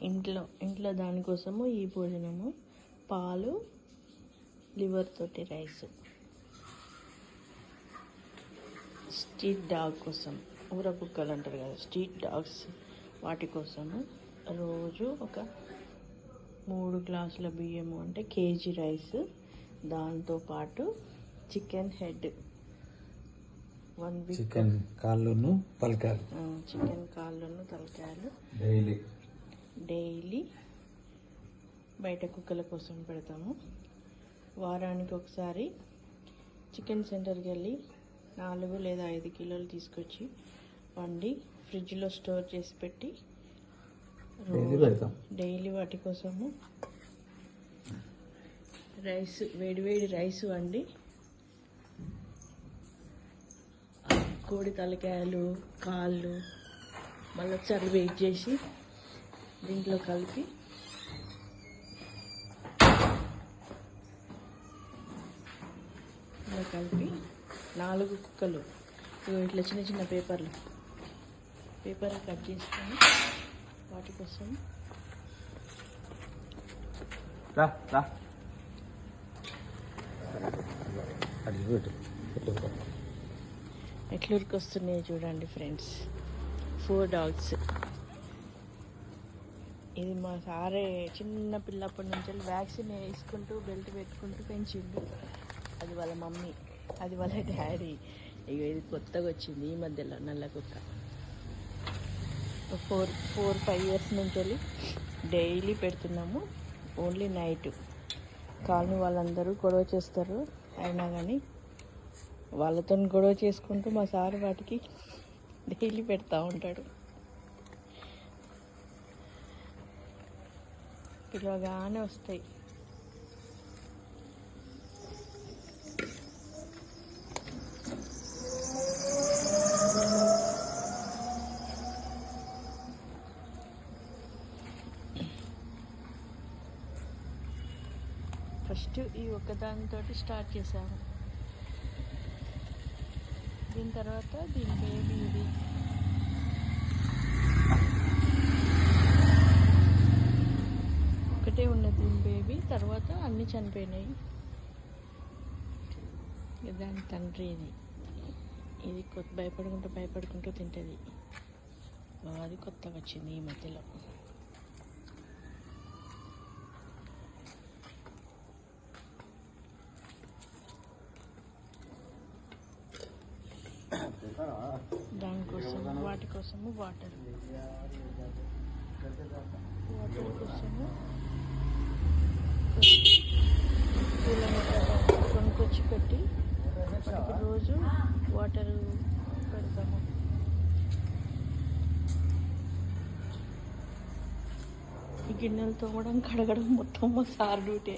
ఇంట్లో దానికోసము ఈ భోజనము. పాలు, లివర్ తోటి రైస్. స్ట్రీట్ డాగ్ కోసం, ఊర కుక్కలు అంటారు కదా, స్ట్రీట్ డాగ్స్, వాటి కోసము రోజు ఒక 3 గ్లాసుల బియ్యము అంటే కేజీ రైస్, దాంతోపాటు చికెన్ హెడ్, 1 వీక్ చికెన్ కాళ్ళను తలకాయలు, చికెన్ కాళ్ళను తలకాయలు డైలీ బయట కుక్కల కోసం పెడతాము. వారానికి ఒకసారి చికెన్ సెంటర్కి వెళ్ళి 4 లేదా 5 కిలోలు తీసుకొచ్చి వండి ఫ్రిడ్జ్లో స్టోర్ చేసి పెట్టి డైలీ వాటి కోసము రైస్, వేడివేడి రైస్ వండి కోడి తలకాయలు, కాళ్ళు మళ్ళీ ఒకసారి వెయిట్ చేసి దీంట్లో కలిపి ఇలా కలిపి 4 కుక్కలు ఇట్లా చిన్న చిన్న పేపర్లు కట్ చేసుకొని వాటి కోసం ఎట్లూరికి వస్తున్నాయి చూడండి ఫ్రెండ్స్. 4 డాగ్స్. ఇది మా సారే చిన్న పిల్లప్పటి నుంచి వ్యాక్సిన్ వేసుకుంటూ బెల్ట్ పెట్టుకుంటూ పెంచిండు. అది వాళ్ళ మమ్మీ, అది వాళ్ళ డాడీ. ఇక ఇది కొత్తగా వచ్చింది ఈ మధ్యలో నల్ల కుక్క. 4-5 ఇయర్స్ నుంచి డైలీ పెడుతున్నాము. Only night. కాలనీ వాళ్ళందరూ గొడవ చేస్తారు, అయినా కానీ వాళ్ళతో గొడవ చేసుకుంటూ మా సార్ వాటికి డైలీ పెడతా ఉంటాడు. పిలవగానే వస్తాయి. ఫస్ట్ ఈ ఒక్కదానితో స్టార్ట్ చేశాము. దీని తర్వాత దీని బేబీ ఇది. ఒకటే ఉన్నది దీని బేబీ, తర్వాత అన్నీ చనిపోయినాయి. దాని తండ్రి ఇది భయపడుకుంటూ తింటుంది. అది కొత్తగా వచ్చింది ఈ మధ్యలో. దానికోసం వాటి కోసము వాటర్ కోసము పూల మొక్కలు కొనుక్కొచ్చి పెట్టి వాటికి రోజు వాటర్ పెడతాము. ఈ గిన్నెలు తోమడం, కడగడం మొత్తం మా సార్ డ్యూటీ.